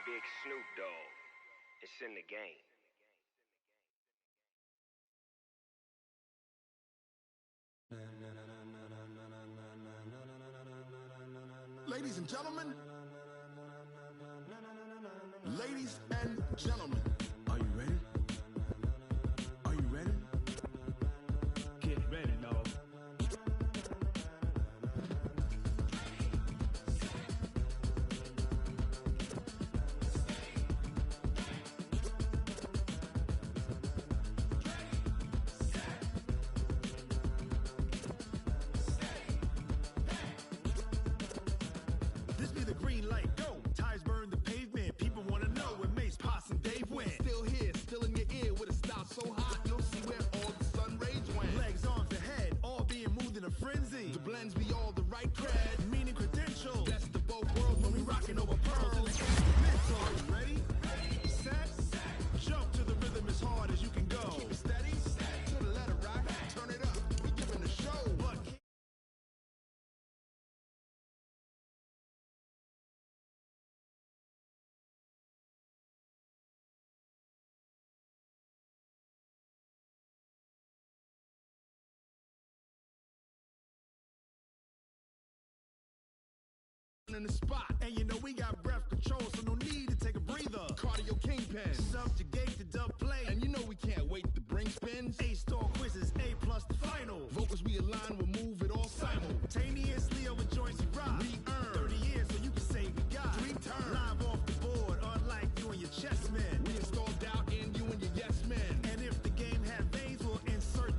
Big Snoop Dogg. It's in the game. Ladies and gentlemen, ladies and gentlemen, are you ready? Are you ready? Get ready, dog. This be the green light, go. Tires burn the pavement. People wanna know when Mace, Pops, and Dave went. Still here, still in your ear with a style so hot, you'll see where all the sun rays went. Legs, arms, the head, all being moved in a frenzy. The blends be all the right cred, meaning credentials. Best of both worlds when we rockin' over pearls in the instrumental. Are you ready? Set, jump to the rhythm as hard as you can go. Keep it steady, to the letter right, turn it up, we giving the show. But in the spot, and you know we got breath control, so no need to take a breather. Cardio kingpin, subjugate the dub play, and you know we can't wait to bring spins. A-star quizzes, A+ the final. Vocals we align, we'll move it all simultaneously over joints we rock. We earn 30 years, so you can say we got 3 turns live off the board, unlike you and your chess men. We installed doubt in you and your yes men, and if the game had veins, we'll insert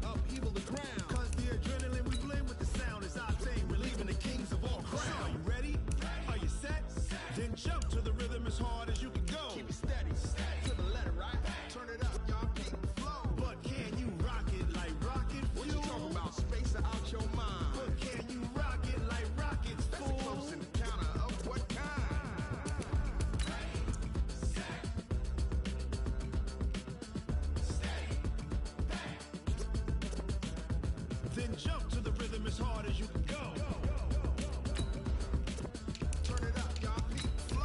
upheaval the crown. Cause the adrenaline we blend with the sound is our thing, relieving the kings of all crowns. Are you ready? Are you set? Then jump to the rhythm as hard as you can go. Keep it steady, to the letter right. Turn it up, y'all keep the flow. But can you rock it like rocket fuel? What you talking about? Space out your mind. But can you rock it like rockets, fool? That's close in the counter of what kind? Then jump to the rhythm as hard as you can go. Turn it up, y'all keep the flow.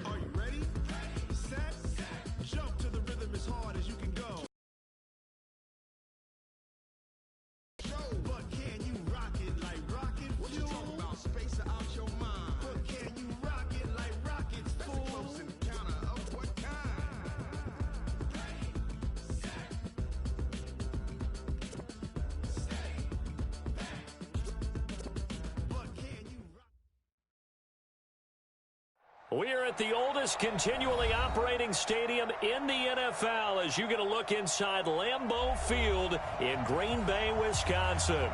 Are you ready? Set, jump to the rhythm as hard as you can go. But can you rock it like rocket fuel? What you talking about? Space out your mind. But can you rock it like rockets, fool? That's close in the counter of what kind? But can you rock? We're at the oldest continually operating stadium in the NFL as you get a look inside Lambeau Field in Green Bay, Wisconsin.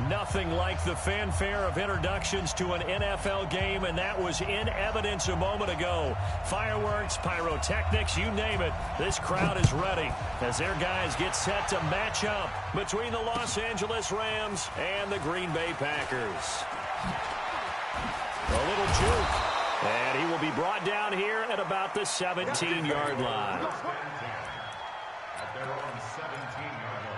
Nothing like the fanfare of introductions to an NFL game, and that was in evidence a moment ago. Fireworks, pyrotechnics, you name it. This crowd is ready as their guys get set to match up between the Los Angeles Rams and the Green Bay Packers. A little juke. And he will be brought down here at about the 17-yard line. At their own 17-yard line.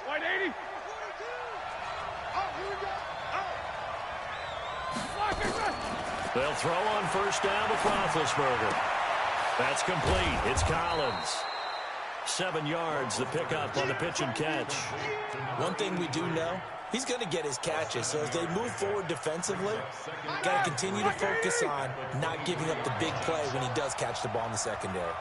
White 80. Oh, here we go. They'll throw on first down with Roethlisberger. That's complete. It's Collins. 7 yards, the pickup on the pitch and catch. One thing we do know, he's going to get his catches. So as they move forward defensively, got to continue to focus on not giving up the big play when he does catch the ball in the secondary.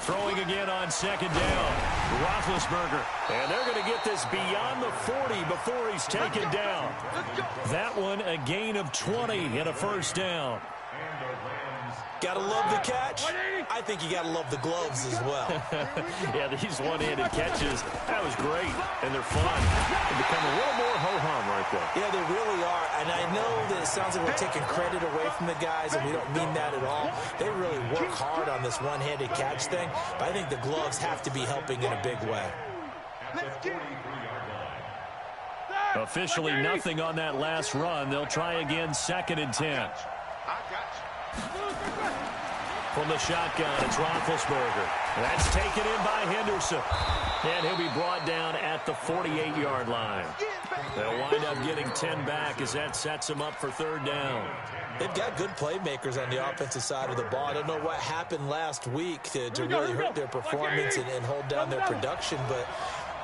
Throwing again on second down. Roethlisberger. And they're going to get this beyond the 40 before he's taken down. That one a gain of 20 and a first down. And the Rams Gotta love the catch. I think you gotta love the gloves as well. Yeah, these one-handed catches, that was great, and they're fun. They become a little more ho-hum right there. Yeah, they really are, and I know that it sounds like we're taking credit away from the guys, and we don't mean that at all. They really work hard on this one-handed catch thing, but I think the gloves have to be helping in a big way. Officially nothing on that last run. They'll try again, 2nd and 10. From the shotgun, it's Roethlisberger. That's taken in by Henderson. And he'll be brought down at the 48-yard line. They'll wind up getting 10 back as that sets them up for 3rd down. They've got good playmakers on the offensive side of the ball. I don't know what happened last week to really hurt their performance and hold down their production, but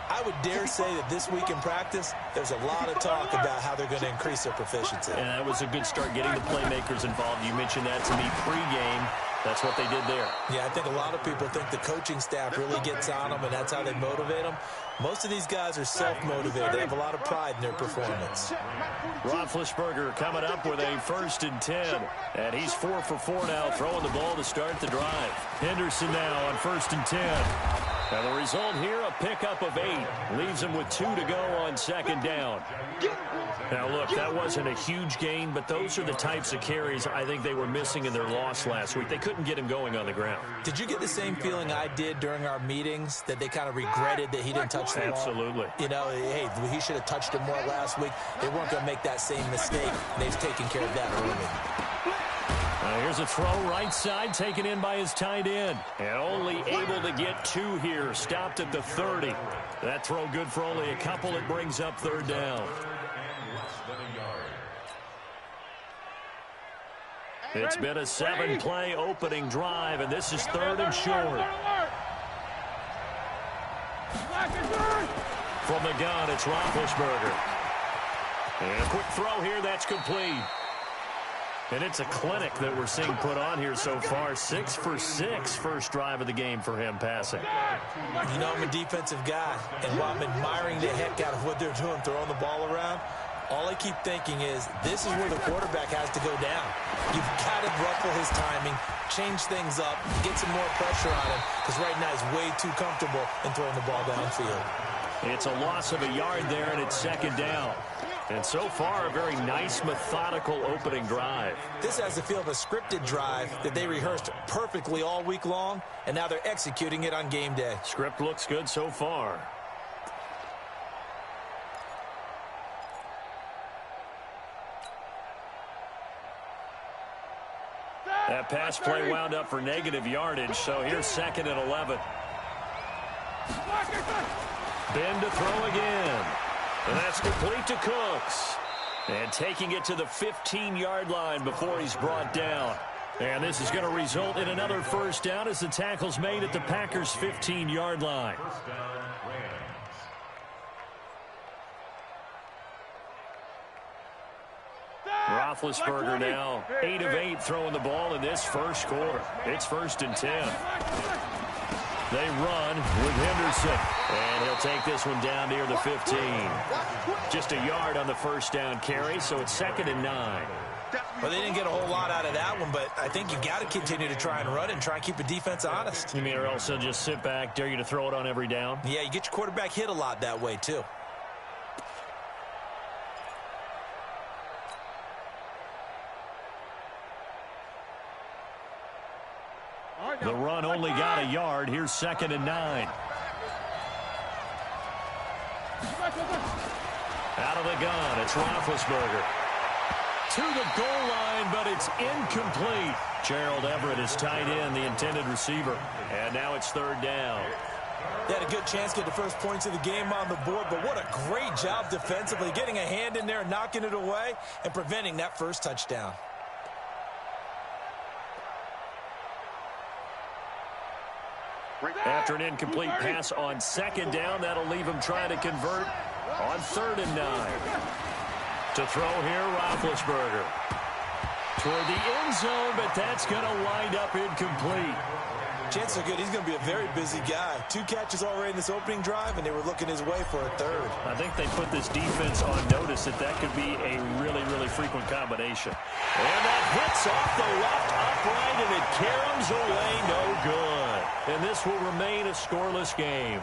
I would dare say that this week in practice, there's a lot of talk about how they're going to increase their proficiency. And that was a good start getting the playmakers involved. You mentioned that to me pregame. That's what they did there. Yeah, I think a lot of people think the coaching staff really gets on them, and that's how they motivate them. Most of these guys are self-motivated. They have a lot of pride in their performance. Roethlisberger coming up with a 1st and 10. And he's 4 for 4 now, throwing the ball to start the drive. Henderson now on 1st and 10. And the result here, a pickup of 8. Leaves him with 2 to go on 2nd down. Now, look, that wasn't a huge gain, but those are the types of carries I think they were missing in their loss last week. They couldn't get him going on the ground. Did you get the same feeling I did during our meetings, that they kind of regretted that he didn't touch the ball? Absolutely. You know, hey, he should have touched it more last week. They weren't going to make that same mistake, and they've taken care of that early. Here's a throw right side taken in by his tight end. And only able to get 2 here. Stopped at the 30. That throw good for only a couple. It brings up 3rd down. It's been a 7-play opening drive, and this is 3rd and short. From the gun, it's Roethlisberger. And a quick throw here, that's complete. And it's a clinic that we're seeing put on here so far. 6 for 6 first drive of the game for him passing. You know, I'm a defensive guy, and while I'm admiring the heck out of what they're doing, throwing the ball around, all I keep thinking is this is where the quarterback has to go down. You've got to ruffle his timing, change things up, get some more pressure on him, because right now he's way too comfortable in throwing the ball downfield. It's a loss of a yard there, and it's 2nd down. And so far, a very nice, methodical opening drive. This has the feel of a scripted drive that they rehearsed perfectly all week long, and now they're executing it on game day. Script looks good so far. That pass play wound up for negative yardage, so here's 2nd and 11. Ben to throw again. And that's complete to Cooks. And taking it to the 15-yard line before he's brought down. And this is going to result in another 1st down as the tackle's made at the Packers' 15-yard line. Roethlisberger now 8 of 8 throwing the ball in this first quarter. It's 1st and 10. They run with Henderson. And he'll take this one down near the 15. Just a yard on the 1st down carry, so it's 2nd and 9. Well, they didn't get a whole lot out of that one, but I think you've got to continue to try and run and try and keep the defense honest. You mean or else they'll just sit back, dare you to throw it on every down? Yeah, you get your quarterback hit a lot that way, too. The run only got a yard. Here's 2nd and 9. Out of the gun, it's Roethlisberger. To the goal line, but it's incomplete. Gerald Everett is tight end, the intended receiver. And now it's 3rd down. They had a good chance to get the first points of the game on the board, but what a great job defensively, getting a hand in there, knocking it away, and preventing that first touchdown. After an incomplete pass on 2nd down, that'll leave him trying to convert on 3rd and 9. To throw here, Roethlisberger. Toward the end zone, but that's going to wind up incomplete. Chances are good he's going to be a very busy guy. 2 catches already in this opening drive, and they were looking his way for a third. I think they put this defense on notice that could be a really, really frequent combination. And that hits off the left upright, and it caroms away no good. And this will remain a scoreless game.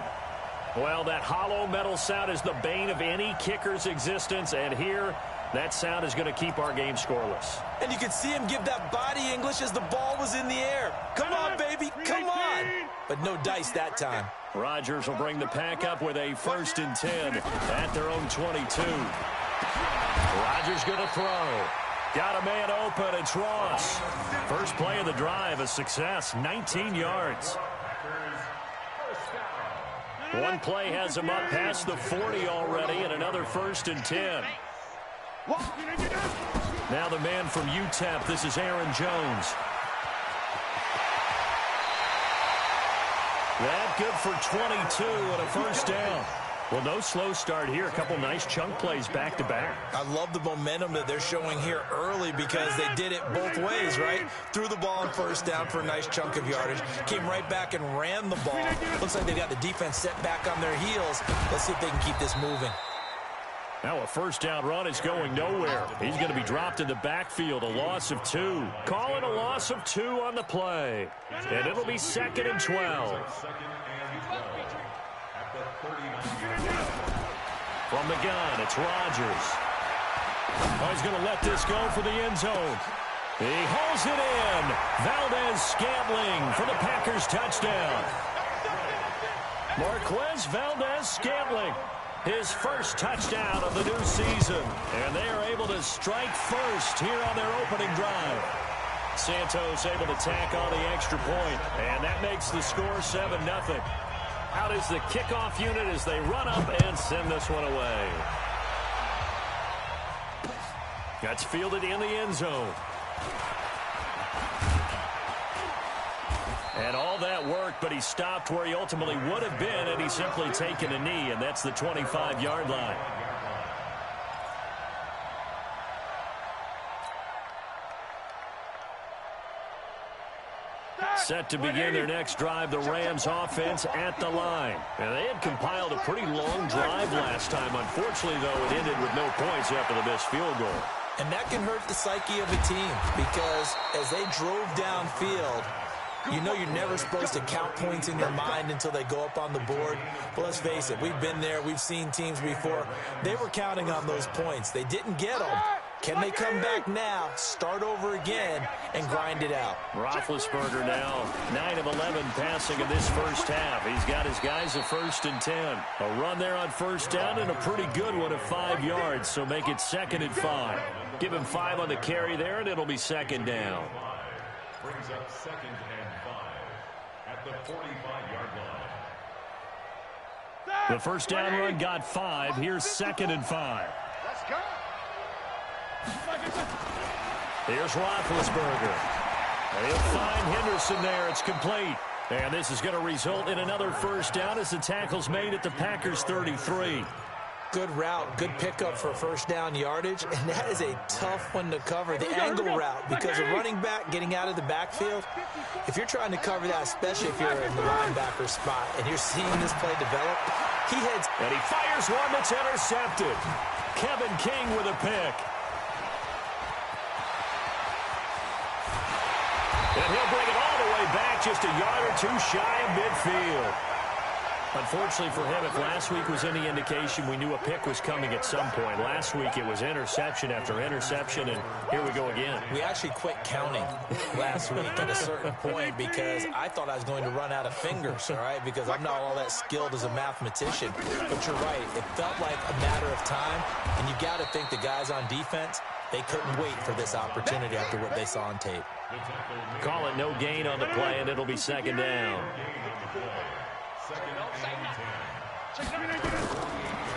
Well, that hollow metal sound is the bane of any kicker's existence, and here, that sound is going to keep our game scoreless. And you could see him give that body English as the ball was in the air. Come on, baby, come on. But no dice that time. Rodgers will bring the pack up with a 1st and 10 at their own 22. Rodgers going to throw. Got a man open. It's Ross. First play of the drive, a success, 19 yards. One play has him up past the 40 already, and another 1st and 10. Now the man from UTEP, this is Aaron Jones. That good for 22 and a 1st down. Well, no slow start here. A couple nice chunk plays back-to-back. I love the momentum that they're showing here early because they did it both ways, right? Threw the ball on 1st down for a nice chunk of yardage. Came right back and ran the ball. Looks like they got the defense set back on their heels. Let's see if they can keep this moving. Now a 1st down run is going nowhere. He's going to be dropped in the backfield, a loss of 2. Call it a loss of 2 on the play. And it'll be 2nd and 12. From the gun, it's Rodgers. Oh, he's going to let this go for the end zone. He hauls it in. Valdez-Scantling for the Packers touchdown. Marquez Valdez-Scantling, his 1st touchdown of the new season. And they are able to strike first here on their opening drive. Santos able to tack on the extra point, and that makes the score 7-0. Out is the kickoff unit as they run up and send this one away. That's fielded in the end zone. And all that worked, but he stopped where he ultimately would have been, and he's simply taken a knee, and that's the 25-yard line. Set to begin their next drive, the Rams offense at the line. And they had compiled a pretty long drive last time. Unfortunately, though, it ended with no points after the missed field goal. And that can hurt the psyche of a team because as they drove downfield, you know you're never supposed to count points in your mind until they go up on the board. But let's face it, we've been there. We've seen teams before. They were counting on those points. They didn't get them. Can they come back now, start over again, and grind it out? Roethlisberger now 9 of 11 passing in this 1st half. He's got his guys a 1st and 10. A run there on 1st down and a pretty good one of 5 yards, so make it 2nd and 5. Give him 5 on the carry there, and it'll be 2nd down. Brings up 2nd and 5 at the 45-yard line. The 1st down run got 5. Here's 2nd and 5. Let's go. Here's Roethlisberger. And he'll find Henderson there. It's complete. And this is going to result in another 1st down as the tackle's made at the Packers' 33. Good route, good pickup for 1st down yardage, and that is a tough one to cover, the angle route, because a running back getting out of the backfield, if you're trying to cover that, especially if you're in the linebacker spot, and you're seeing this play develop, he heads. And he fires one that's intercepted. Kevin King with a pick. And he'll bring it all the way back, just a yard or 2 shy of midfield. Unfortunately for him, if last week was any indication, we knew a pick was coming at some point. Last week it was interception after interception, and here we go again. We actually quit counting last week at a certain point because I thought I was going to run out of fingers, all right, because I'm not all that skilled as a mathematician. But you're right. It felt like a matter of time, and you got to think the guys on defense, they couldn't wait for this opportunity after what they saw on tape. Call it no gain on the play, and it'll be 2nd down.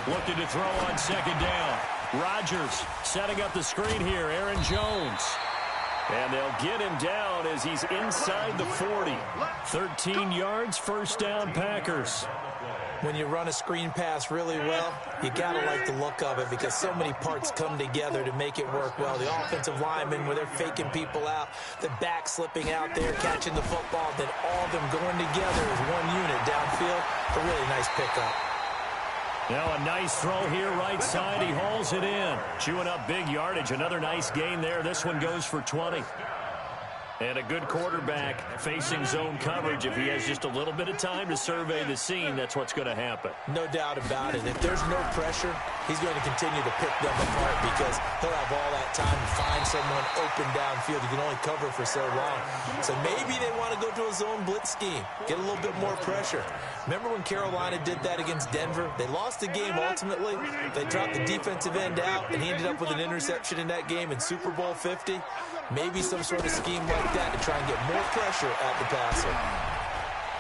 Looking to throw on 2nd down. Rodgers setting up the screen here. Aaron Jones. And they'll get him down as he's inside the 40. 13 yards, 1st down Packers. When you run a screen pass really well, you got to like the look of it because so many parts come together to make it work well. The offensive linemen, where they're faking people out, the back slipping out there, catching the football, then all of them going together as one unit downfield. A really nice pickup. Now a nice throw here right side. He hauls it in. Chewing up big yardage. Another nice gain there. This one goes for 20. And a good quarterback facing zone coverage. If he has just a little bit of time to survey the scene, that's what's going to happen. No doubt about it. If there's no pressure, he's going to continue to pick them apart because he'll have all that time to find someone open downfield. He can only cover for so long. So maybe they want to go to a zone blitz scheme, get a little bit more pressure. Remember when Carolina did that against Denver? They lost the game ultimately. They dropped the defensive end out, and he ended up with an interception in that game in Super Bowl 50. Maybe some sort of scheme like that to try and get more pressure at the passer.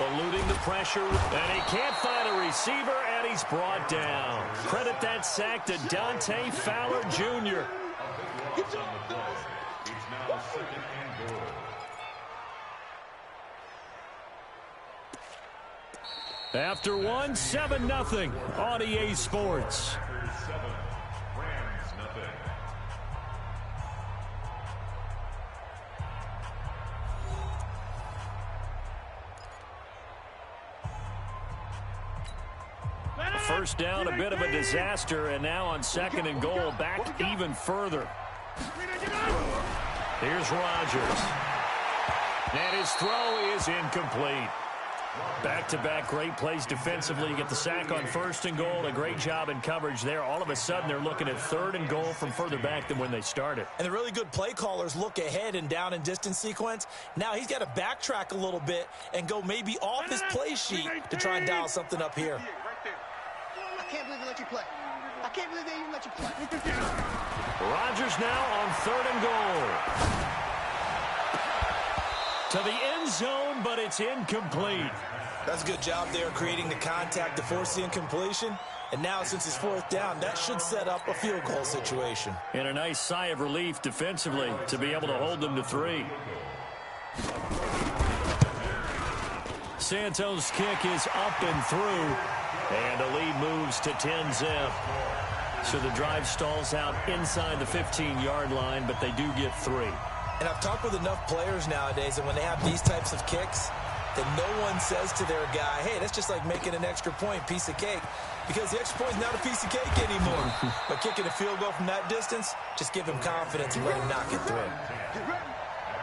Eluding the pressure, and he can't find a receiver, and he's brought down. Credit that sack to Dante Fowler Jr. It's now 2nd and goal. After one, 7-0 on EA Sports. 7, Rams nothing. First down, a bit of a disaster, and now on 2nd and goal, back even further. Here's Rodgers. And his throw is incomplete. Back-to-back great plays defensively. You get the sack on 1st and goal. A great job in coverage there. All of a sudden, they're looking at 3rd and goal from further back than when they started. And the really good play callers look ahead and down and distance sequence. Now he's got to backtrack a little bit and go maybe off his play sheet to try and dial something up here. I can't believe they let you play. I can't believe they even let you play. Rodgers now on 3rd and goal. To the end zone, but it's incomplete. That's a good job there creating the contact to force the incompletion. And now since it's 4th down, that should set up a field goal situation. And a nice sigh of relief defensively to be able to hold them to 3. Santos' kick is up and through. And the lead moves to 10-zip. So the drive stalls out inside the 15-yard line, but they do get 3. And I've talked with enough players nowadays that when they have these types of kicks, that no one says to their guy, hey, that's just like making an extra point, piece of cake. Because the extra point is not a piece of cake anymore. But kicking a field goal from that distance, just give him confidence and let him knock it through. At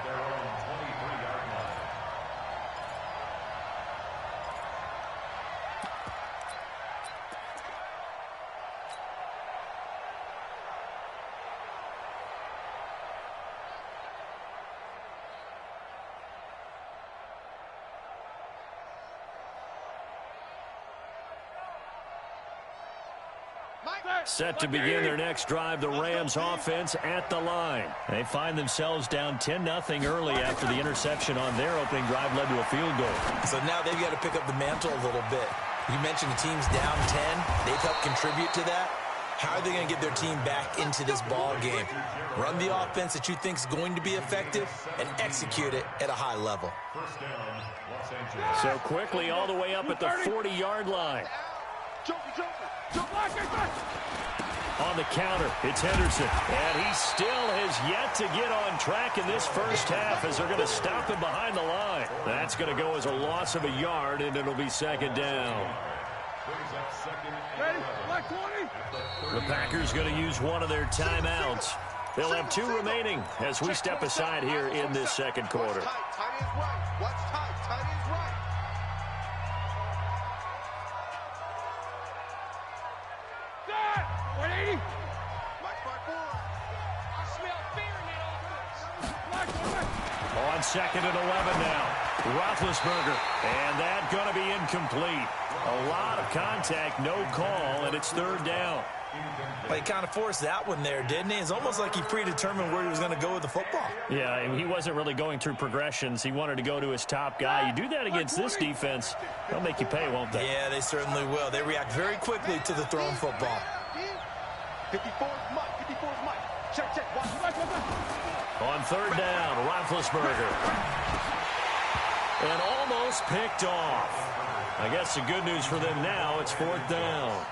their own 23-yard line. Set to begin their next drive, the Rams offense at the line. They find themselves down 10-0 early after the interception on their opening drive led to a field goal. So now they've got to pick up the mantle a little bit. You mentioned the team's down 10. They've helped contribute to that. How are they going to get their team back into this ball game? Run the offense that you think is going to be effective and execute it at a high level. First down, Los Angeles. So quickly all the way up at the 40-yard line. On the counter, it's Henderson. And he still has yet to get on track in this first half as they're going to stop him behind the line. That's going to go as a loss of a yard, and it'll be 2nd down. The Packers going to use one of their timeouts. They'll have 2 remaining as we step aside here in this 2nd quarter. Tight is right. What's tight? Tight is right. On 2nd and 11 now. Roethlisberger. And that going to be incomplete. A lot of contact, no call, and it's 3rd down. Well, he kind of forced that one there, didn't he? It's almost like he predetermined where he was going to go with the football. Yeah, and he wasn't really going through progressions. He wanted to go to his top guy. You do that against this defense, they'll make you pay, won't they? Yeah, they certainly will. They react very quickly to the thrown football. 54's Mike. 54's Mike. Check, check. Watch. On 3rd down, Roethlisberger. And almost picked off. I guess the good news for them now, it's 4th down.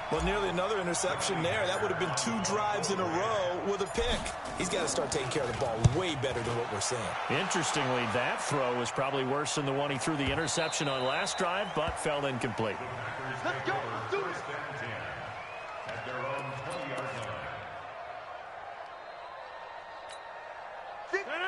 Well, nearly another interception there. That would have been 2 drives in a row with a pick. He's got to start taking care of the ball way better than what we're seeing. Interestingly, that throw was probably worse than the one he threw the interception on last drive, but fell incomplete. Let's go. Do it. At their own 20-yard line.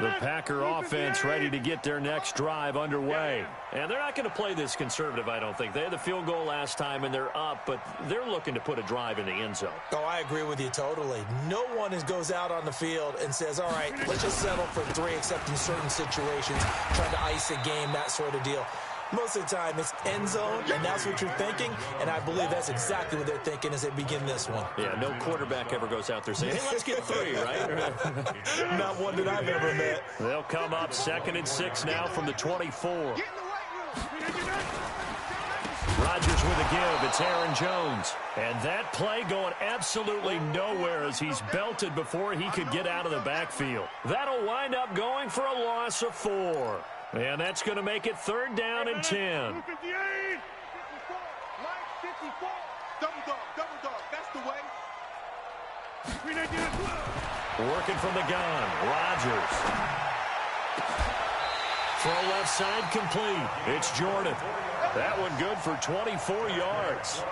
The Packer offense ready to get their next drive underway. And they're not going to play this conservative, I don't think. They had the field goal last time, and they're up, but they're looking to put a drive in the end zone. Oh, I agree with you totally. No one goes out on the field and says, all right, let's just settle for 3, except in certain situations, trying to ice a game, that sort of deal. Most of the time, it's end zone, and that's what you're thinking, and I believe that's exactly what they're thinking as they begin this one. Yeah, no quarterback ever goes out there saying, hey, let's get 3, right? Not one that I've ever met. They'll come up 2nd and 6 now from the 24. Rodgers with a give. It's Aaron Jones. And that play going absolutely nowhere as he's belted before he could get out of the backfield. That'll wind up going for a loss of 4. And that's going to make it 3rd down and 10. 58! 54. Double dog. That's the way. Working from the gun. Rodgers. Throw left side complete. It's Jordan. That one good for 24 yards.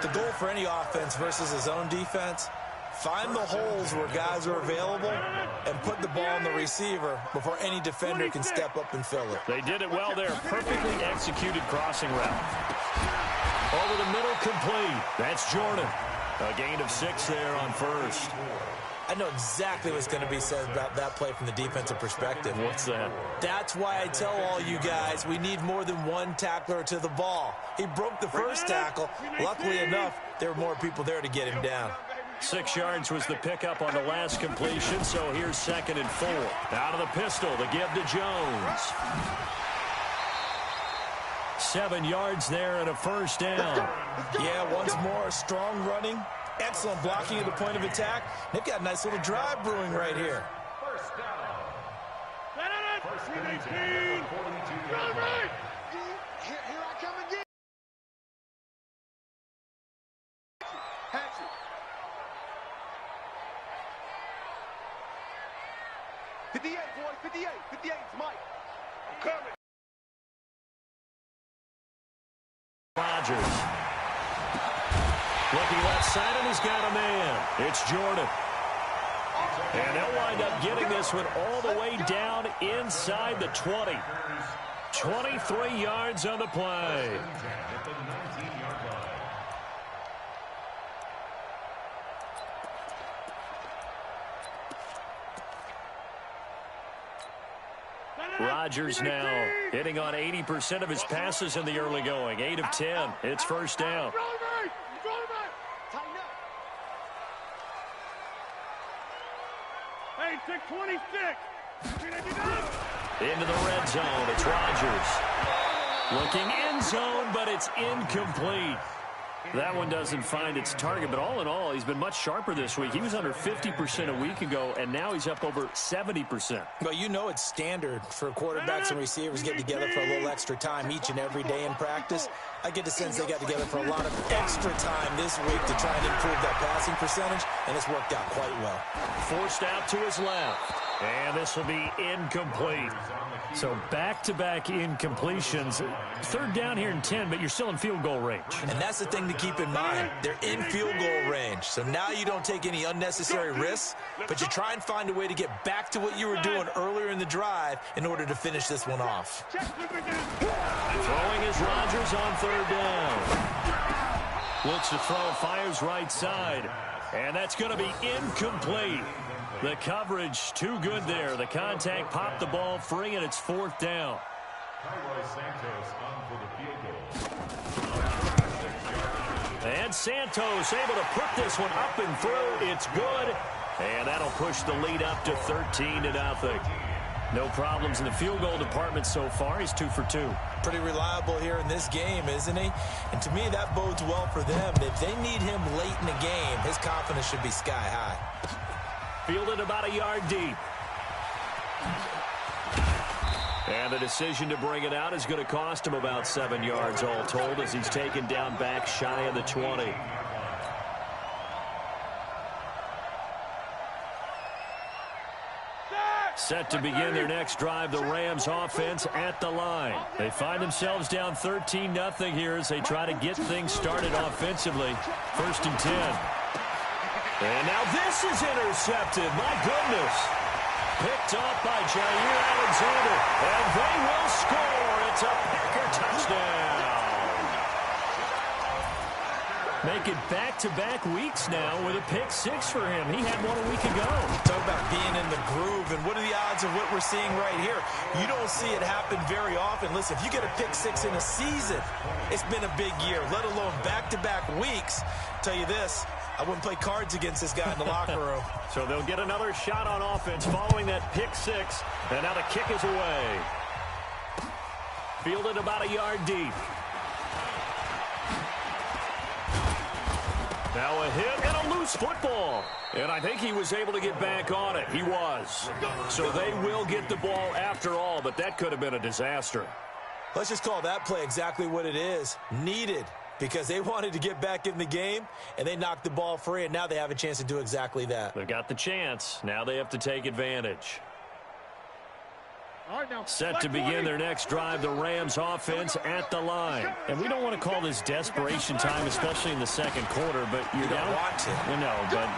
The goal for any offense versus his own defense, find the holes where guys are available and put the ball on the receiver before any defender can step up and fill it. They did it well there. Perfectly executed crossing route. Over the middle, complete. That's Jordan. A gain of 6 there on 1st. I know exactly what's going to be said about that play from the defensive perspective. What's that? That's why I tell all you guys we need more than one tackler to the ball. He broke the first tackle. Luckily enough, there were more people there to get him down. 6 yards was the pickup on the last completion, so here's 2nd and 4. Out of the pistol, the give to Jones. 7 yards there and a 1st down. Yeah, once more, strong running. Excellent blocking at the point of attack. They've got a nice little drive brewing right here. First down. First and 10 at the 42 yard line. Here I come again. Hatchet. 58, boy. 58. 58. It's Mike. I'm coming. Rodgers. Looking left side, and he's got a man. It's Jordan. And they'll wind up getting this one all the way down inside the 20. 23 yards on the play. At the 19-yard line. Rodgers now hitting on 80% of his passes in the early going. 8 of 10. It's 1st down. Hey, 626. Into the red zone. It's Rodgers. Looking end zone, but it's incomplete. That one doesn't find its target, but all in all, he's been much sharper this week. He was under 50% a week ago, and now he's up over 70%. Well, you know it's standard for quarterbacks and receivers getting together for a little extra time each and every day in practice. I get the sense they got together for a lot of extra time this week to try and improve that passing percentage, and it's worked out quite well. Forced out to his left, and this will be incomplete. So back-to-back incompletions. 3rd down here in 10, but you're still in field goal range. And that's the thing to keep in mind. They're in field goal range. So now you don't take any unnecessary risks, but you try and find a way to get back to what you were doing earlier in the drive in order to finish this one off. Throwing is Rodgers on 3rd down. Looks to throw, fires right side. And that's going to be incomplete. The coverage too good there. The contact popped the ball free, and it's 4th down. Santos on for the field goal. And Santos able to put this one up and through. It's good. And that'll push the lead up to 13-0. No problems in the field goal department so far. He's 2 for 2. Pretty reliable here in this game, isn't he? And to me, that bodes well for them. If they need him late in the game, his confidence should be sky high. Fielded about a yard deep. And the decision to bring it out is going to cost him about 7 yards all told as he's taken down back shy of the 20. Set to begin their next drive, the Rams offense at the line. They find themselves down 13-0 here as they try to get things started offensively. 1st and 10. And now this is intercepted. My goodness. Picked off by Jair Alexander. And they will score. It's a Packer touchdown. Make it back-to-back weeks now with a pick 6 for him. He had one a week ago. Talk about being in the groove, and what are the odds of what we're seeing right here? You don't see it happen very often. Listen, if you get a pick 6 in a season, it's been a big year, let alone back-to-back weeks. I'll tell you this, I wouldn't play cards against this guy in the locker room. So they'll get another shot on offense following that pick 6, and now the kick is away. Fielded about a yard deep. Now a hit and a loose football. And I think he was able to get back on it. He was. So they will get the ball after all, but that could have been a disaster. Let's just call that play exactly what it is. Needed, because they wanted to get back in the game, and they knocked the ball free, and now they have a chance to do exactly that. They've got the chance. Now they have to take advantage. Set to begin their next drive, the Rams offense at the line. And we don't want to call this desperation time, especially in the second quarter, but you're down. Don't want to. No, but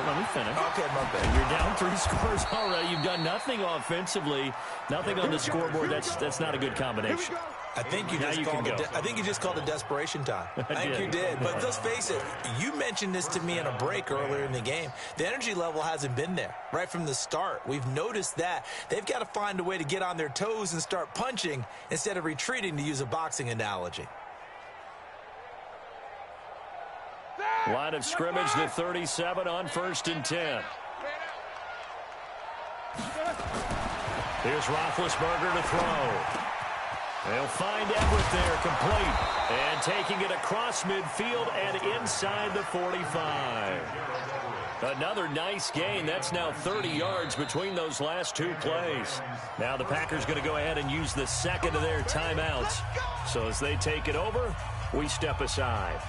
let me finish. Okay, my bad. You're down 3 scores already. You've done nothing offensively, nothing on the scoreboard. That's not a good combination. I think you just called it desperation time. I think you did. But let's face it, you mentioned this to me in a break earlier in the game. The energy level hasn't been there right from the start. We've noticed that. They've got to find a way to get on their toes and start punching instead of retreating, to use a boxing analogy. Line of scrimmage, the 37 on 1st and 10. Here's Roethlisberger to throw. They'll find Everett there, complete. And taking it across midfield and inside the 45. Another nice gain. That's now 30 yards between those last 2 plays. Now the Packers going to go ahead and use the second of their timeouts. So as they take it over, we step aside.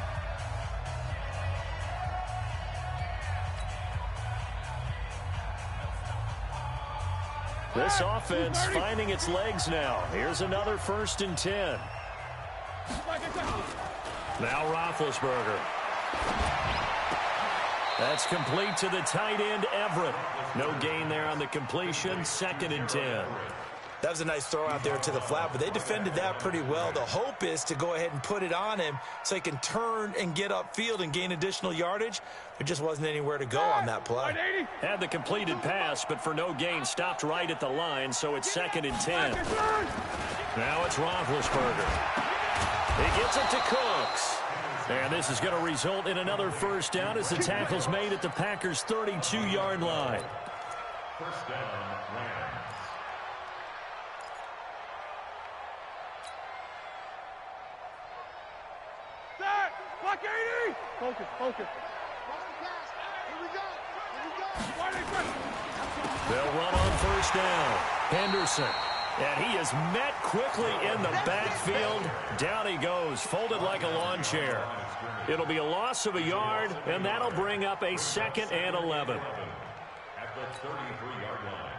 This offense finding its legs now. Here's another 1st and 10. Now Roethlisberger. That's complete to the tight end, Everett. No gain there on the completion. 2nd and 10. That was a nice throw out there to the flat, but they defended that pretty well. The hope is to go ahead and put it on him so he can turn and get upfield and gain additional yardage. There just wasn't anywhere to go on that play. Had the completed pass, but for no gain, stopped right at the line, so it's 2nd and 10. Now it's Roethlisberger. He gets it to Cooks. And this is going to result in another 1st down as the tackle's made at the Packers' 32-yard line. 1st down, Rams. Block 80! Focus. They'll run on 1st down. Henderson. And he is met quickly in the backfield. Down he goes, folded like a lawn chair. It'll be a loss of a yard, and that'll bring up a 2nd and 11. At the 33-yard line.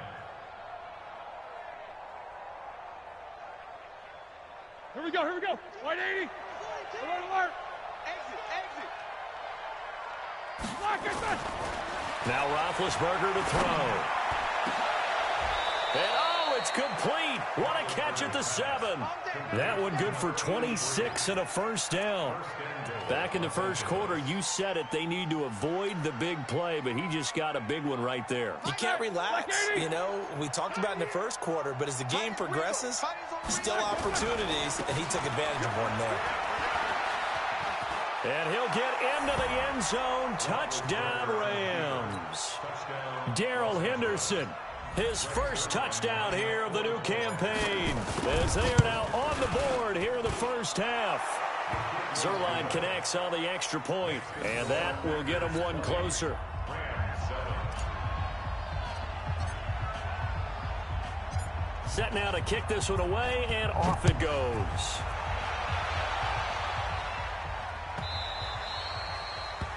Here we go. White 80. Alert. Exit. Block it. Now Roethlisberger to throw. And it's complete. What a catch at the 7. That one good for 26 and a 1st down. Back in the 1st quarter, you said it. They need to avoid the big play, but he just got a big one right there. You can't relax. You know, we talked about in the 1st quarter, but as the game progresses, still opportunities, and he took advantage of one there. And he'll get into the end zone. Touchdown, Rams. Darrell Henderson, his 1st touchdown here of the new campaign, as they are now on the board here in the 1st half. Zerline connects on the extra point, and that will get him one closer. Set now to kick this one away, and off it goes.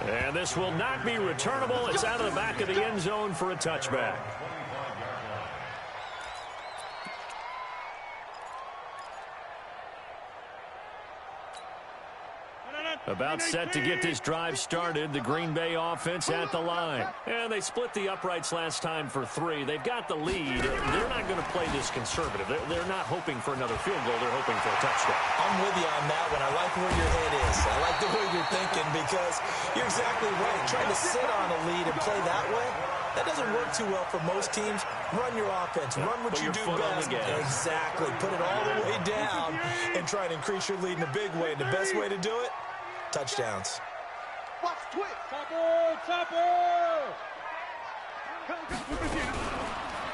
And this will not be returnable. It's out of the back of the end zone for a touchback. About set to get this drive started, the Green Bay offense at the line. And they split the uprights last time for 3. They've got the lead. They're not going to play this conservative. They're not hoping for another field goal. They're hoping for a touchdown. I'm with you on that one. I like where your head is. I like the way you're thinking because you're exactly right. Trying to sit on a lead and play that way, that doesn't work too well for most teams. Run your offense. Run what you do best. Exactly. Put it all the way down and try and increase your lead in a big way. And the best way to do it, touchdowns. Watch twist. Topper!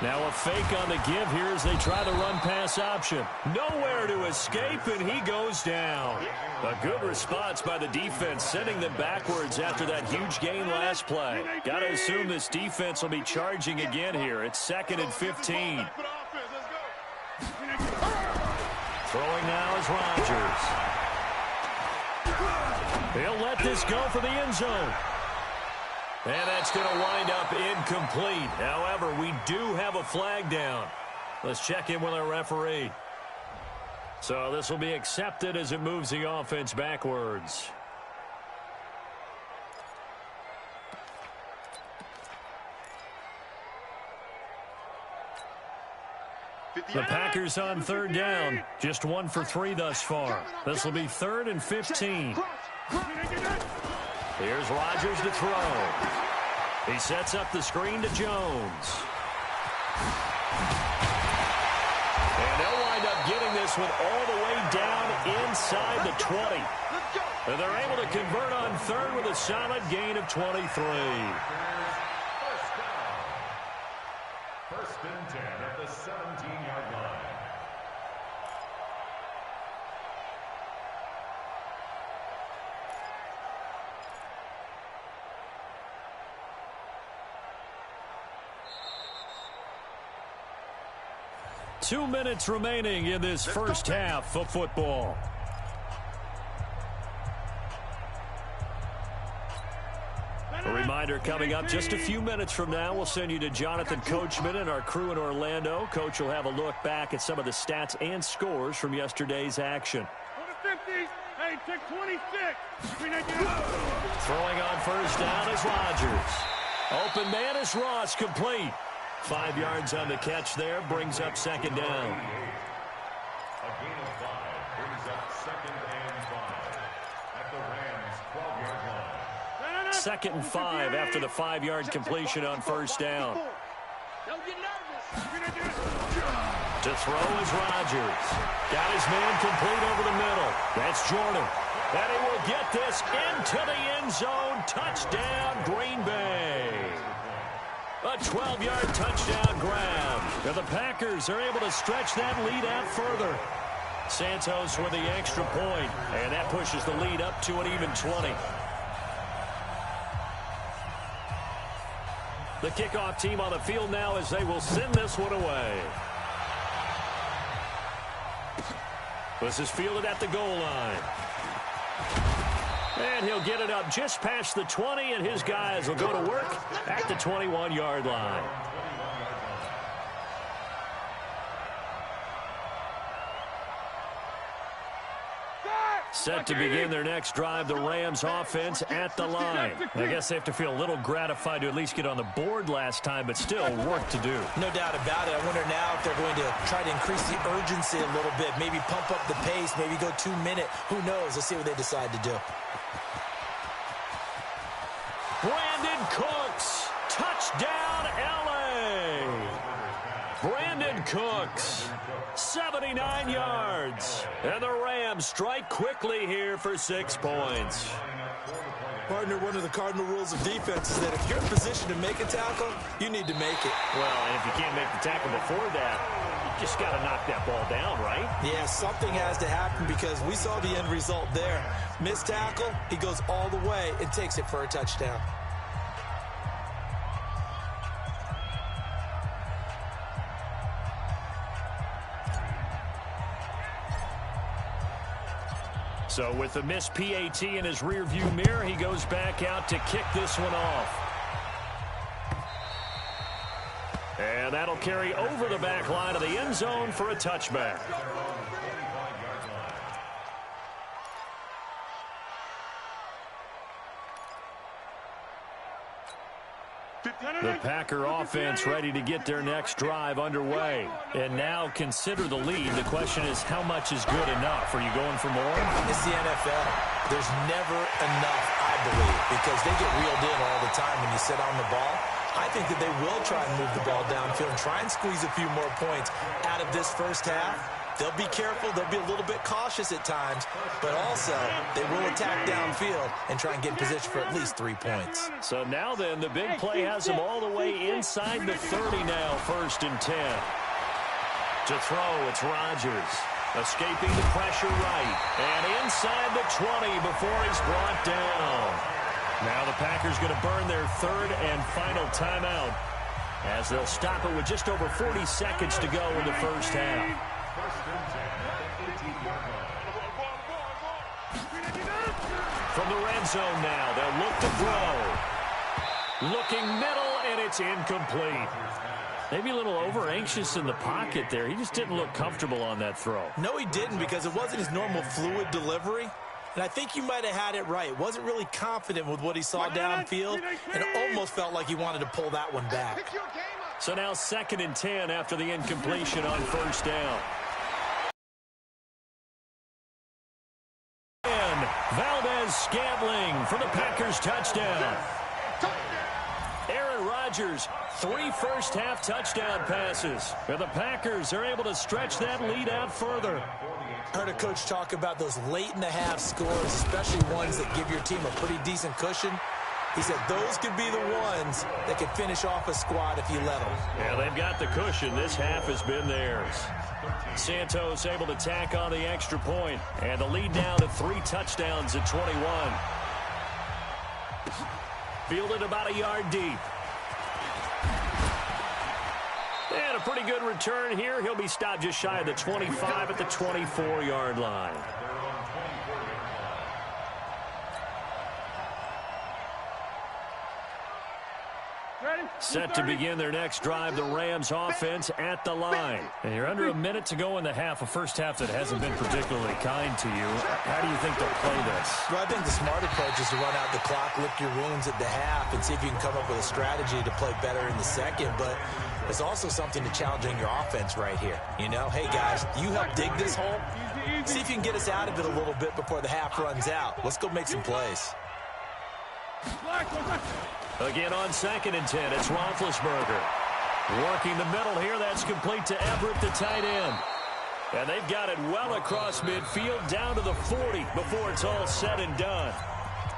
Now a fake on the give here as they try the run-pass option. Nowhere to escape, and he goes down. A good response by the defense, sending them backwards after that huge gain last play. Got to assume this defense will be charging again here. It's 2nd and 15. Throwing now is Rodgers. He'll let this go for the end zone. And that's going to wind up incomplete. However, we do have a flag down. Let's check in with our referee. So this will be accepted as it moves the offense backwards. The Packers on 3rd down. Just 1 for 3 thus far. This will be 3rd and 15. Here's Rodgers to throw. He sets up the screen to Jones. And they'll wind up getting this one all the way down inside the 20. And they're able to convert on 3rd with a solid gain of 23. First and 10 at the 17-yard line. Two minutes remaining in this first half of football. A reminder coming up just a few minutes from now, we'll send you to Jonathan Coachman and our crew in Orlando. Coach will have a look back at some of the stats and scores from yesterday's action. 50. Hey, take 26. Throwing on first down is Rodgers. Open man is Ross, complete. 5 yards on the catch there, brings up 2nd down. A gain of 5 brings up 2nd and 5 at the Rams' 12-yard line. 2nd and 5 after the 5-yard completion on first down. Don't get nervous. To throw is Rodgers. Got his man complete over the middle. That's Jordan. And he will get this into the end zone. Touchdown, Green Bay. A 12-yard touchdown grab. And the Packers are able to stretch that lead out further. Santos with the extra point, and that pushes the lead up to an even 20. The kickoff team on the field now as they will send this one away. This is fielded at the goal line. And he'll get it up just past the 20, and his guys will go to work at the 21-yard line. Set to begin their next drive, the Rams offense at the line. I guess they have to feel a little gratified to at least get on the board last time, but still work to do. No doubt about it. I wonder now if they're going to try to increase the urgency a little bit, maybe pump up the pace, maybe go 2-minute. Who knows? Let's see what they decide to do. Brandon Cooks, touchdown LA. Brandon Cooks, 79 yards. And the Rams strike quickly here for 6 points. Partner, one of the cardinal rules of defense is that if you're in position to make a tackle, you need to make it. Well, and if you can't make the tackle before that, you just got to knock that ball down, right? Yeah, something has to happen because we saw the end result there. Missed tackle, he goes all the way and takes it for a touchdown. So with the missed PAT in his rearview mirror, he goes back out to kick this one off. And that'll carry over the back line of the end zone for a touchback. The Packer offense ready to get their next drive underway. And now consider the lead. The question is, how much is good enough? Are you going for more? It's the NFL. There's never enough, I believe, because they get reeled in all the time when you sit on the ball. I think that they will try and move the ball downfield and try and squeeze a few more points out of this first half. They'll be careful. They'll be a little bit cautious at times, but also they will attack downfield and try and get in position for at least 3 points. So now then, the big play has them all the way inside the 30 now, 1st and 10. To throw, it's Rodgers. Escaping the pressure right. And inside the 20 before he's brought down. Now the Packers going to burn their 3rd and final timeout as they'll stop it with just over 40 seconds to go in the first half. From the red zone now, they'll look to throw. Looking middle, and it's incomplete. Maybe a little over-anxious in the pocket there. He just didn't look comfortable on that throw. No, he didn't, because it wasn't his normal fluid delivery. And I think you might have had it right. Wasn't really confident with what he saw downfield, and almost felt like he wanted to pull that one back. So now 2nd and 10 after the incompletion on 1st down. And Valdez-Scantling for the Packers touchdown. Aaron Rodgers, 3 first-half touchdown passes. And the Packers are able to stretch that lead out further. Heard a coach talk about those late-in-the-half scores, especially ones that give your team a pretty decent cushion. He said those could be the ones that could finish off a squad if you let them. Yeah, they've got the cushion. This half has been theirs. Santos able to tack on the extra point, and the lead now to 3 touchdowns at 21. Fielded about a yard deep. And a pretty good return here. He'll be stopped just shy of the 25 at the 24-yard line. Set to begin their next drive, the Rams offense at the line. And you're under a minute to go in the half, a first half that hasn't been particularly kind to you. How do you think they'll play this? Well, I think the smart approach is to run out the clock, lick your wounds at the half, and see if you can come up with a strategy to play better in the second. But there's also something to challenging your offense right here. You know, hey, guys, you help dig this hole. See if you can get us out of it a little bit before the half runs out. Let's go make some plays. Again on 2nd and 10, it's Roethlisberger. Working the middle here, that's complete to Everett, the tight end. And they've got it well across midfield, down to the 40 before it's all said and done.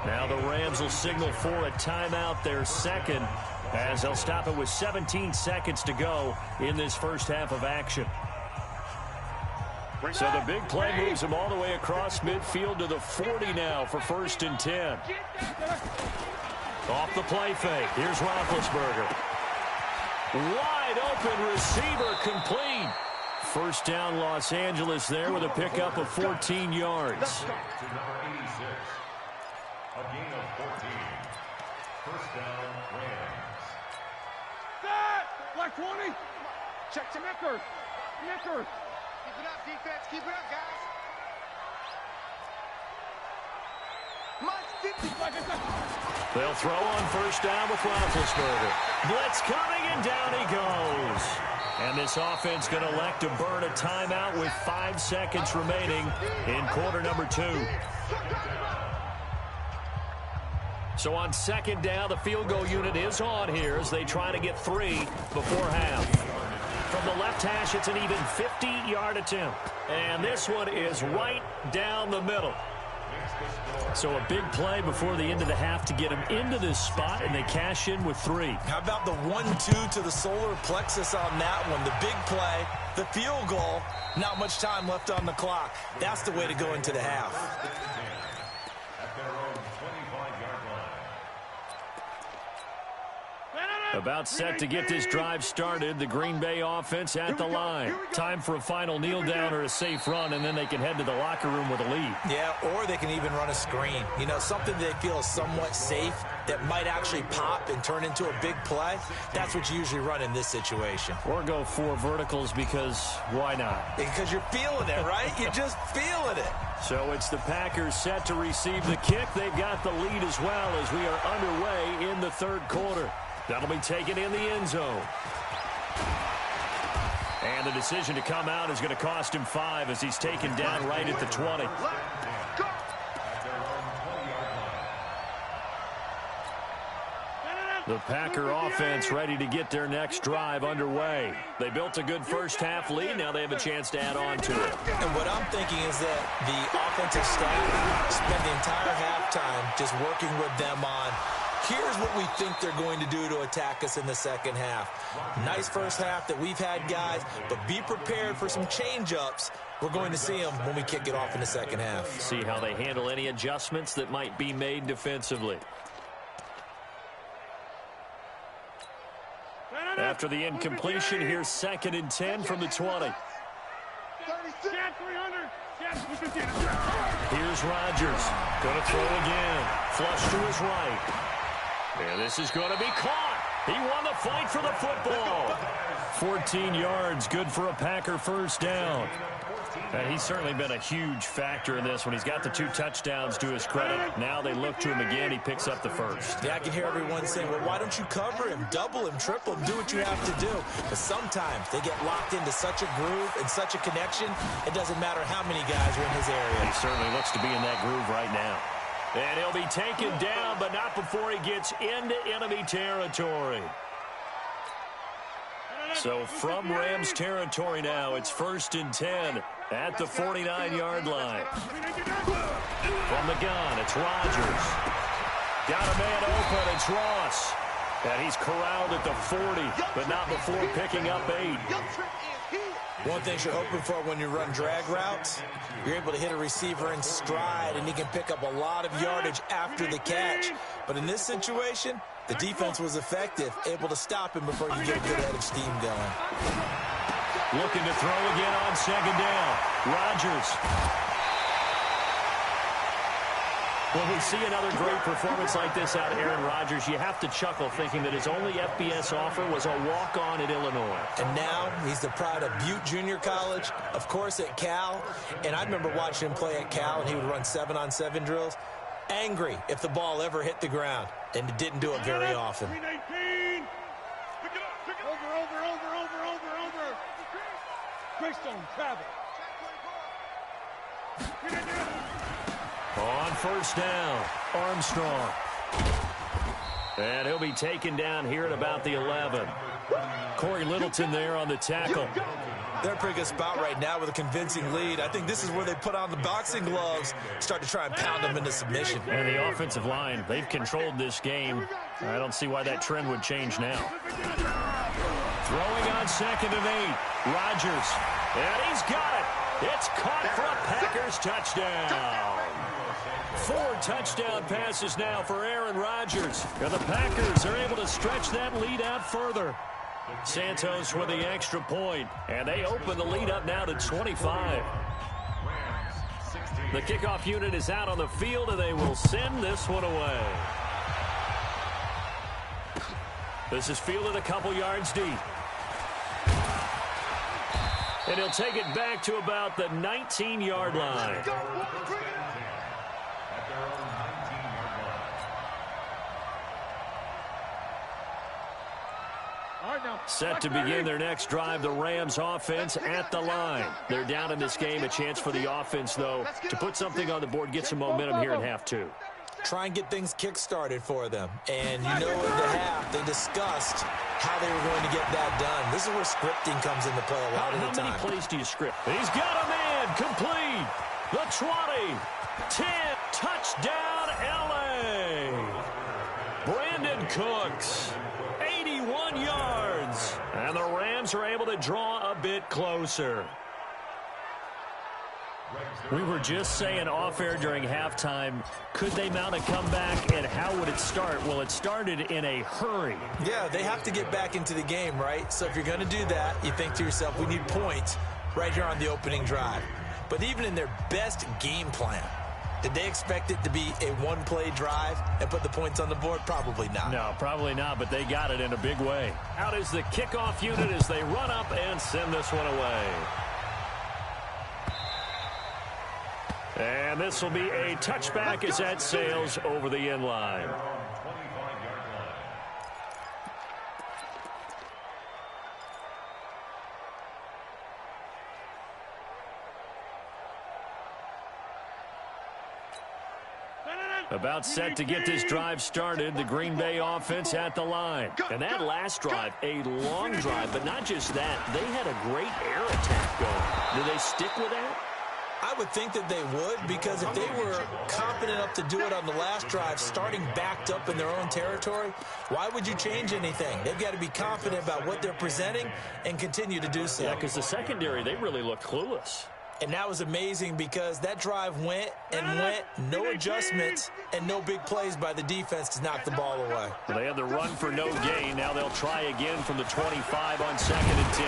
Now the Rams will signal for a timeout, their 2nd, as they'll stop it with 17 seconds to go in this first half of action. So the big play moves them all the way across midfield to the 40 now for 1st and 10. Off the play fake. Here's Roethlisberger. Wide open receiver complete. First down Los Angeles there with a pickup of 14 yards. To number 86. A gain of 14. First down, Rams. Set! Black 20. Check to Mickers. Mickers. Keep it up, defense. Keep it up, guys. They'll throw on first down with Roethlisberger. Blitz coming, and down he goes. And this offense going to elect to burn a timeout with 5 seconds remaining in quarter number 2. So on 2nd down, the field goal unit is on here as they try to get 3 before half. From the left hash, it's an even 50-yard attempt. And this one is right down the middle. So a big play before the end of the half to get them into this spot, and they cash in with 3. How about the 1-2 to the solar plexus on that one? The big play, the field goal, not much time left on the clock. That's the way to go into the half. At their own 25-yard line. About set to get this drive started. The Green Bay offense at the line. Time for a final kneel down or a safe run, and then they can head to the locker room with a lead. Yeah, or they can even run a screen. You know, something they feel is somewhat safe that might actually pop and turn into a big play. That's what you usually run in this situation. Or go 4 verticals because why not? Because you're feeling it, right? You're just feeling it. So it's the Packers set to receive the kick. They've got the lead as well as we are underway in the third quarter. That'll be taken in the end zone. And the decision to come out is going to cost him 5 as he's taken down right at the 20. The Packer offense ready to get their next drive underway. They built a good first-half lead. Now they have a chance to add on to it. And what I'm thinking is that the offensive staff spent the entire halftime just working with them on, here's what we think they're going to do to attack us in the second half. Nice first half that we've had, guys, but be prepared for some change-ups. We're going to see them when we kick it off in the second half. See how they handle any adjustments that might be made defensively. After the incompletion, here's 2nd and 10 from the 20. Here's Rodgers. Going to throw again. Flush to his right. And this is going to be caught. He won the fight for the football. 14 yards, good for a Packer first down. And he's certainly been a huge factor in this when he's got the 2 touchdowns to his credit. Now they look to him again. He picks up the first. Yeah, I can hear everyone saying, well, why don't you cover him, double him, triple him, do what you have to do. But sometimes they get locked into such a groove and such a connection, it doesn't matter how many guys are in his area. He certainly looks to be in that groove right now. And he'll be taken down, but not before he gets into enemy territory. So from Rams territory now, it's 1st and 10 at the 49-yard line. From the gun, it's Rodgers. Got a man open, it's Ross. And he's corralled at the 40, but not before picking up 8. One thing you're hoping for when you run drag routes, you're able to hit a receiver in stride, and he can pick up a lot of yardage after the catch. But in this situation, the defense was effective, able to stop him before you get a good head of steam going. Looking to throw again on 2nd down. Rodgers. When we see another great performance like this out of Aaron Rodgers, you have to chuckle thinking that his only FBS offer was a walk-on at Illinois. And now he's the pride of Butte Junior College, of course at Cal. And I remember watching him play at Cal, and he would run 7-on-7 drills. Angry if the ball ever hit the ground, and it didn't do it very often. On 1st down, Armstrong. And he'll be taken down here at about the 11. Corey Littleton there on the tackle. They're in a pretty good spot right now with a convincing lead. I think this is where they put on the boxing gloves, start to try and pound them into submission. And the offensive line, they've controlled this game. I don't see why that trend would change now. Throwing on 2nd and 8. Rodgers. And he's got it. It's caught for a Packers touchdown. 4 touchdown passes now for Aaron Rodgers. And the Packers are able to stretch that lead out further. Santos with the extra point, and they open the lead up now to 25. The kickoff unit is out on the field, and they will send this one away. This is fielded a couple yards deep. And he'll take it back to about the 19-yard line. Set to begin their next drive, the Rams offense at the line. They're down in this game. A chance for the offense, though, to put something on the board, get some momentum here in half 2. Try and get things kick-started for them. And you know in the half, they discussed how they were going to get that done. This is where scripting comes into play a lot of the time. How many plays do you script? He's got a man complete. The 20, 10, touchdown, L.A. Brandon Cooks, 81 yards. And the Rams are able to draw a bit closer. We were just saying off-air during halftime, could they mount a comeback, and how would it start? Well, it started in a hurry. Yeah, they have to get back into the game, right? So if you're going to do that, you think to yourself, we need points right here on the opening drive. But even in their best game plan, did they expect it to be a one-play drive and put the points on the board? Probably not. No, probably not, but they got it in a big way. Out is the kickoff unit as they run up and send this one away. And this will be a touchback as that sails over the end line. About set to get this drive started, the Green Bay offense at the line. And that last drive, a long drive, but not just that. They had a great air attack going. Do they stick with that? I would think that they would, because if they were confident enough to do it on the last drive, starting backed up in their own territory, why would you change anything? They've got to be confident about what they're presenting and continue to do so. Yeah, because the secondary, they really look clueless. And that was amazing because that drive went and went, no adjustments, and no big plays by the defense to knock the ball away. Well, they had the run for no gain. Now they'll try again from the 25 on 2nd and 10.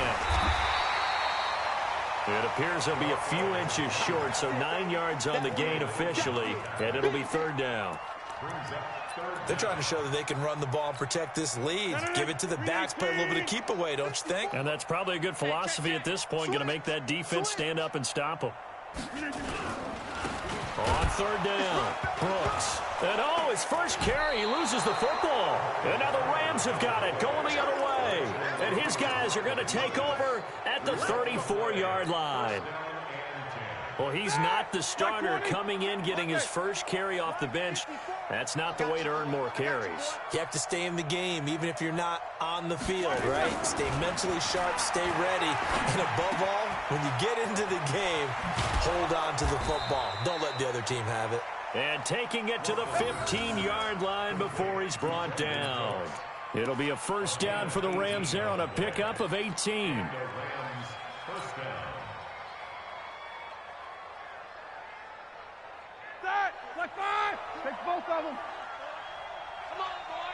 It appears they'll be a few inches short, so 9 yards on the gain officially, and it'll be 3rd down. They're trying to show that they can run the ball and protect this lead. Give it to the backs, play a little bit of keep away, don't you think? And that's probably a good philosophy at this point, going to make that defense stand up and stop them. On 3rd down, Brooks. And oh, his first carry, he loses the football. And now the Rams have got it, going the other way. And his guys are going to take over at the 34-yard line. Well, he's not the starter coming in, getting his first carry off the bench. That's not the way to earn more carries. You have to stay in the game, even if you're not on the field, right? Stay mentally sharp, stay ready. And above all, when you get into the game, hold on to the football. Don't let the other team have it. And taking it to the 15-yard line before he's brought down. It'll be a 1st down for the Rams there on a pickup of 18. Like 5. Take both of them. Come on, boy.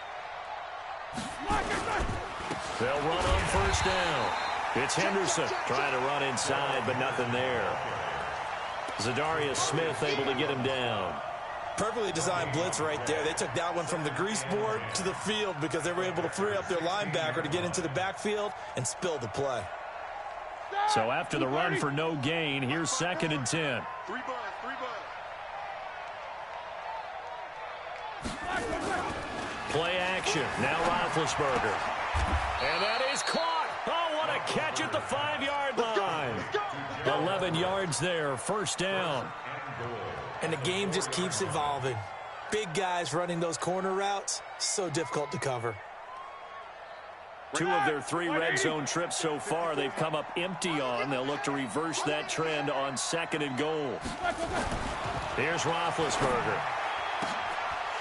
They'll run on 1st down. It's Henderson trying to run inside, but nothing there. Zadarius Smith able to get him down. Perfectly designed blitz right there. They took that one from the grease board to the field because they were able to free up their linebacker to get into the backfield and spill the play. So after the run for no gain, here's 2nd and 10. 3 buns. Play action. Now Roethlisberger. And that is caught. Oh, what a catch at the 5-yard line. 11 yards there. 1st down. And the game just keeps evolving. Big guys running those corner routes, so difficult to cover. 2 of their 3 red zone trips so far, they've come up empty on. They'll look to reverse that trend on 2nd and goal. Here's Roethlisberger.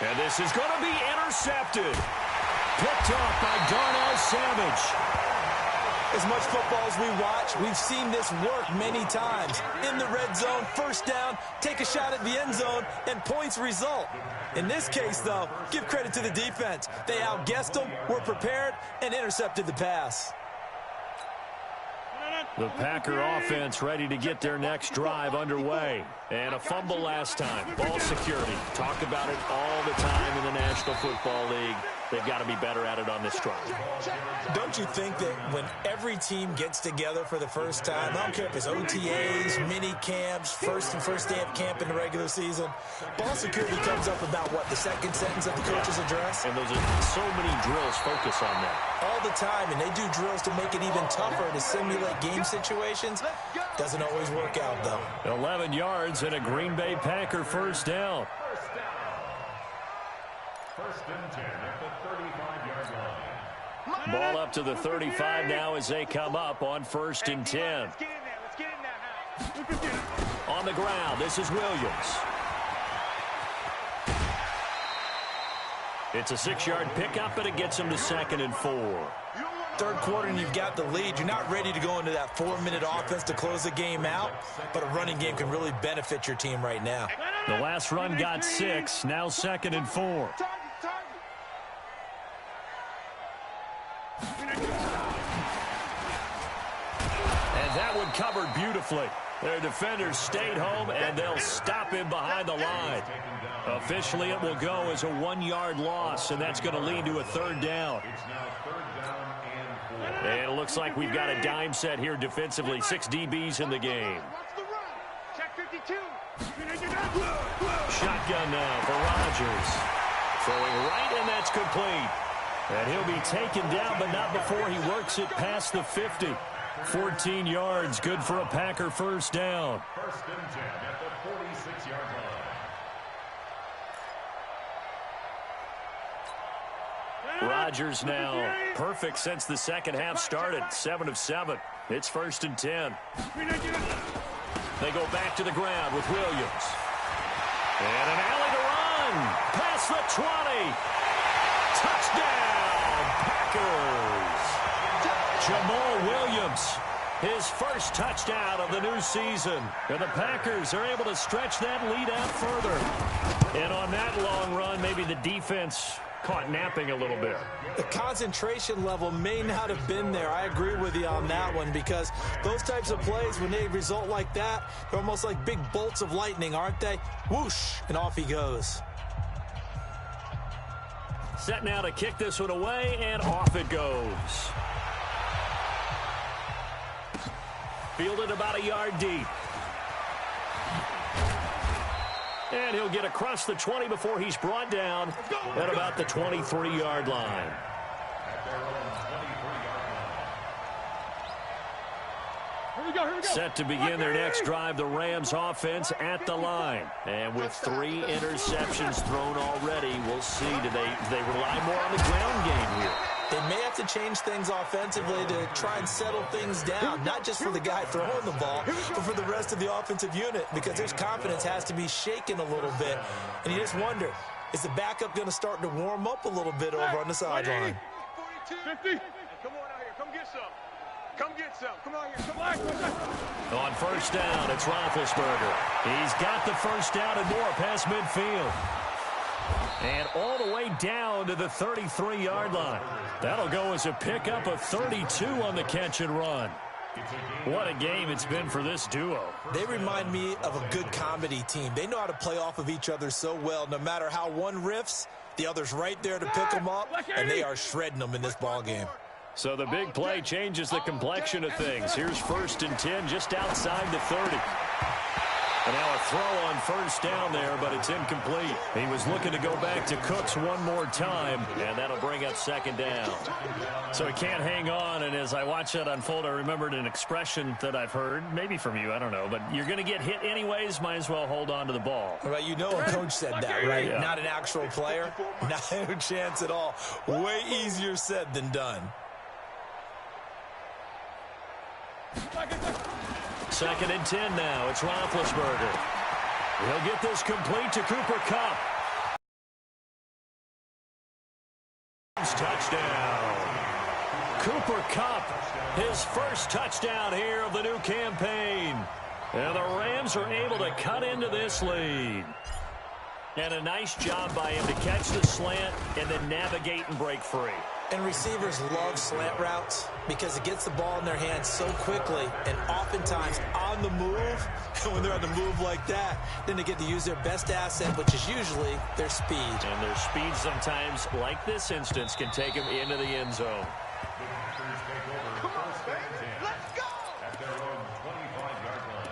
And this is going to be intercepted. Picked off by Darnell Savage. As much football as we watch, we've seen this work many times. In the red zone, 1st down, take a shot at the end zone, and points result. In this case, though, give credit to the defense. They outguessed them, were prepared, and intercepted the pass. The Packer offense ready to get their next drive underway. And a fumble last time. Ball security. Talk about it all the time in the National Football League. They've got to be better at it on this drive. Don't you think that when every team gets together for the first time, I don't care if it's OTAs, mini camps, first day of camp in the regular season, ball security comes up about, what, the 2nd sentence of the coach's address? And those are so many drills focus on that. All the time, and they do drills to make it even tougher to simulate game situations. Doesn't always work out, though. 11 yards and a Green Bay Packer 1st down. 1st and 10 at the 35-yard line. Ball up to the 35 now as they come up on 1st and 10. Let's get in there. On the ground, this is Williams. It's a 6-yard pickup, but it gets him to 2nd and 4. third quarter and you've got the lead, you're not ready to go into that 4-minute offense to close the game out, but a running game can really benefit your team right now. The last run got 6, now 2nd and 4. And that one covered beautifully. Their defenders stayed home, and they'll stop him behind the line. Officially, it will go as a 1-yard loss, and that's going to lead to a 3rd down. And it looks like we've got a dime set here defensively. 6 DBs in the game. Check 52. Shotgun now for Rodgers. Throwing right, and that's complete. And he'll be taken down, but not before he works it past the 50. 14 yards, good for a Packer 1st down. 1st and 10 at the 46-yard line. Rodgers now perfect since the second half started. 7 of 7. It's 1st and 10. They go back to the ground with Williams. And an alley to run. Past the 20. Touchdown, Packers. Jamal Williams, his first touchdown of the new season. And the Packers are able to stretch that lead out further. And on that long run, maybe the defense caught napping a little bit. The concentration level may not have been there. I agree with you on that one, because those types of plays, when they result like that, they're almost like big bolts of lightning, aren't they? Whoosh, and off he goes. Set now to kick this one away, and off it goes. Fielded about a yard deep. And he'll get across the 20 before he's brought down at about the 23-yard line. Set to begin their next drive, the Rams offense at the line. And with 3 interceptions thrown already, we'll see. Do they rely more on the ground game here? They may have to change things offensively to try and settle things down, not just for the guy throwing the ball, but for the rest of the offensive unit, because his confidence has to be shaken a little bit. And you just wonder, is the backup going to start to warm up a little bit over on the sideline? 50. Come on out here. Come get some. Come get some. Come on here. Come on. On 1st down, it's Roethlisberger. He's got the 1st down and more past midfield. And all the way down to the 33-yard line. That'll go as a pickup of 32 on the catch and run. What a game it's been for this duo. They remind me of a good comedy team. They know how to play off of each other so well. No matter how one riffs, the other's right there to pick them up, and they are shredding them in this ball game. So the big play changes the complexion of things. Here's 1st and 10 just outside the 30. And now a throw on 1st down there, but it's incomplete. He was looking to go back to Cooks one more time, and that'll bring up 2nd down. So he can't hang on, and as I watch that unfold, I remembered an expression that I've heard, maybe from you, I don't know, but you're going to get hit anyways, might as well hold on to the ball. Right, you know a coach said that, right? Yeah. Not an actual player. Not a chance at all. Way easier said than done. 2nd and 10 now. It's Roethlisberger. He'll get this complete to Cooper Kupp. Touchdown. Cooper Kupp, his first touchdown here of the new campaign. And the Rams are able to cut into this lead. And a nice job by him to catch the slant and then navigate and break free. And receivers love slant routes because it gets the ball in their hands so quickly and oftentimes on the move. And when they're on the move like that, then they get to use their best asset, which is usually their speed. And their speed sometimes, like this instance, can take them into the end zone. Come on, baby. Let's go. At their own 25-yard line.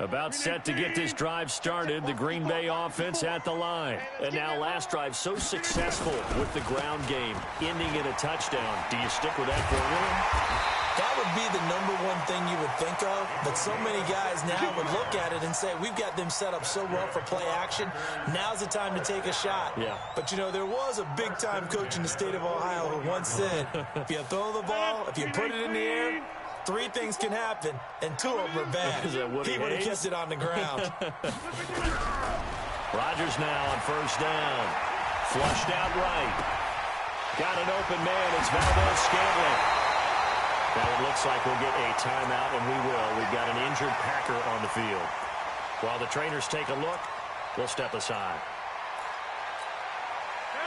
About set to get this drive started, the Green Bay offense at the line. And now last drive so successful with the ground game, ending in a touchdown. Do you stick with that formula? That would be the #1 thing you would think of, but so many guys now would look at it and say, we've got them set up so well for play action, now's the time to take a shot. Yeah. But, you know, there was a big-time coach in the state of Ohio who once said, if you throw the ball, if you put it in the air, 3 things can happen, and 2 of them are bad. Is that Woody He would have Hayes? kept it on the ground. Rodgers now on first down. Flushed out right. Got an open man. It's Valdez-Scantling. Now it looks like we'll get a timeout, and we will. We've got an injured Packer on the field. While the trainers take a look, we'll step aside.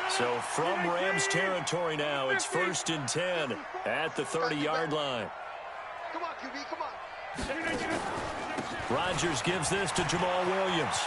So from Rams territory now, it's 1st and 10 at the 30-yard line. Come on, QB, come on. Rodgers gives this to Jamal Williams.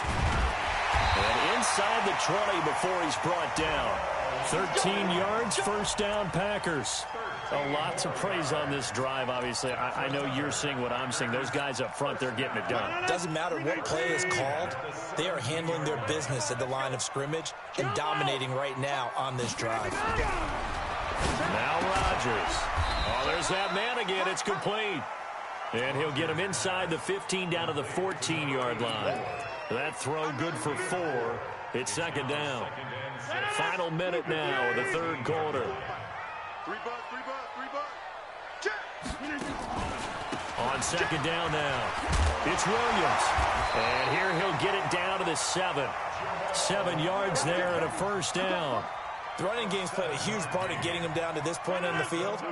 And inside the 20 before he's brought down. 13 yards, first down, Packers. A lot to praise on this drive, obviously. I know you're seeing what I'm seeing. Those guys up front, they're getting it done. Doesn't matter what play is called. They are handling their business at the line of scrimmage and dominating right now on this drive. Now Rodgers. Oh, there's that man again. It's complete. And he'll get him inside the 15 down to the 14-yard line. That throw good for 4. It's second down. Final minute now of the third quarter. 3 bucks, 3 bucks, 3 bucks. On second down now, it's Williams. And here he'll get it down to the 7. 7 yards there and a first down. The running game's played a huge part in getting him down to this point on the field.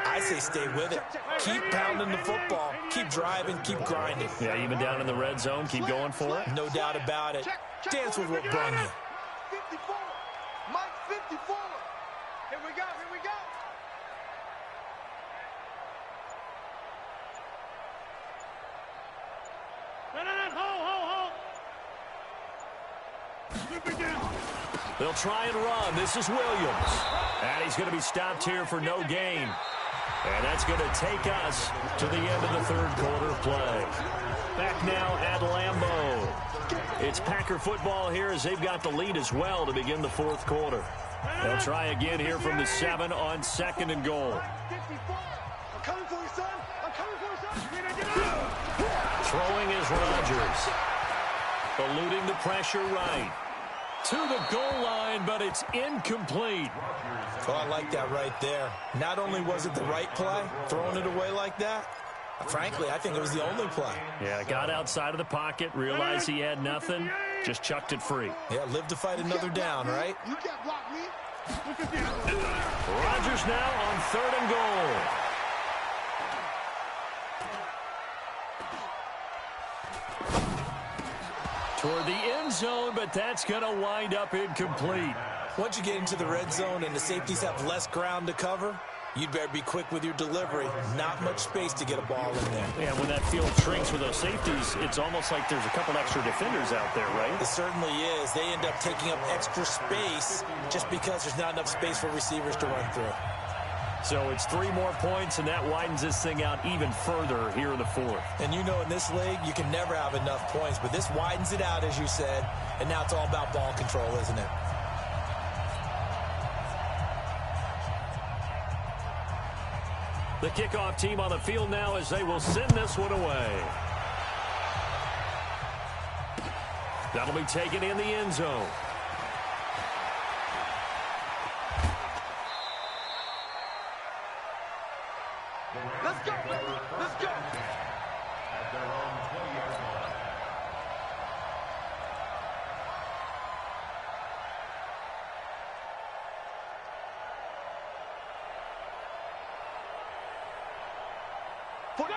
I say stay with it. Keep pounding the football. Keep driving. Keep grinding. Yeah, even down in the red zone, keep going for it. No doubt about it. Dance with what brung you. 54. Mike 54. Here we go, here we go. They'll try and run. This is Williams. And he's going to be stopped here for no gain. And that's going to take us to the end of the third quarter play. Back now at Lambeau. It's Packer football here as they've got the lead as well to begin the fourth quarter. They'll try again here from the 7 on 2nd and goal. I'm coming for you, son. I'm coming for you, son. Throwing is Rodgers. Eluding the pressure right. To the goal line, but it's incomplete. Oh, I like that right there. Not only was it the right play, throwing it away like that, frankly, I think it was the only play. Yeah, got outside of the pocket, realized he had nothing, just chucked it free. Yeah, live to fight another down, right? You can't block me. Rodgers now on 3rd and goal. Toward the end zone, but that's going to wind up incomplete. Once you get into the red zone and the safeties have less ground to cover, you'd better be quick with your delivery. Not much space to get a ball in there. Yeah, when that field shrinks with those safeties, it's almost like there's a couple extra defenders out there, right? It certainly is. They end up taking up extra space just because there's not enough space for receivers to run through. So it's 3 more points, and that widens this thing out even further here in the fourth. And you know in this league, you can never have enough points, but this widens it out, as you said, and now it's all about ball control, isn't it? The kickoff team on the field now as they will send this one away. That'll be taken in the end zone. Let's go, baby. Let's go. At their own 20-yard line.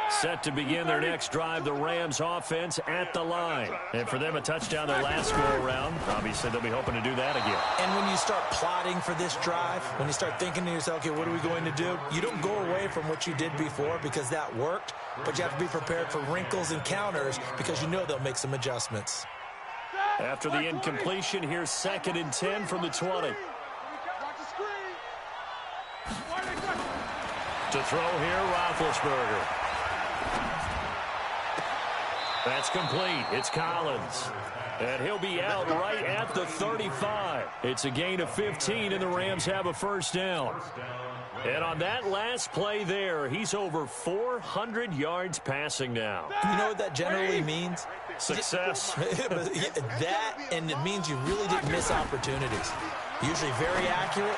Set to begin their next drive, the Rams offense at the line. And for them, a touchdown their last go-around. Obviously, they'll be hoping to do that again. And when you start plotting for this drive, when you start thinking to yourself, okay, what are we going to do? You don't go away from what you did before because that worked, but you have to be prepared for wrinkles and counters because you know they'll make some adjustments. After the incompletion, here's 2nd and 10 from the 20. Watch the screen. To throw here, Roethlisberger. That's complete. It's Collins. And he'll be out right at the 35. It's a gain of 15, and the Rams have a first down. And on that last play there, he's over 400 yards passing now. You know what that generally means? Success. That, and it means you really didn't miss opportunities. Usually very accurate.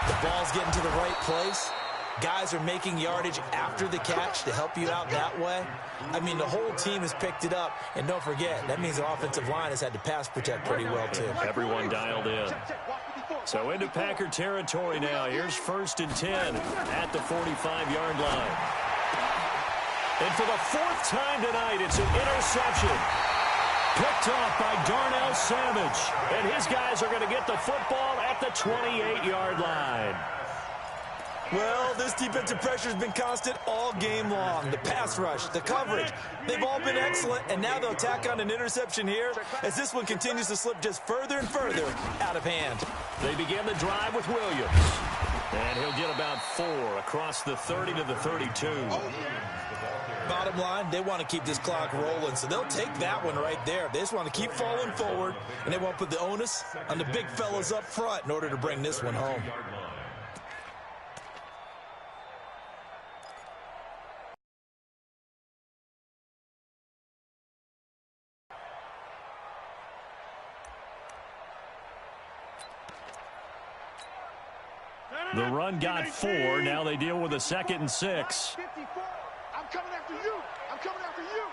The ball's getting to the right place. Guys are making yardage after the catch to help you out that way. I mean, the whole team has picked it up. And don't forget, that means the offensive line has had to pass protect pretty well, too. Everyone dialed in. So into Packer territory now. Here's 1st and 10 at the 45-yard line. And for the 4th time tonight, it's an interception. Picked off by Darnell Savage. And his guys are going to get the football at the 28-yard line. Well, this defensive pressure has been constant all game long. The pass rush, the coverage, they've all been excellent, and now they'll tack on an interception here as this one continues to slip just further and further out of hand. They begin the drive with Williams, and he'll get about 4 across the 30 to the 32. Bottom line, they want to keep this clock rolling, so they'll take that one right there. They just want to keep falling forward, and they won't put the onus on the big fellas up front in order to bring this one home. The run got 4. Now they deal with a 2nd and 6. 54. I'm coming after you. I'm coming after you.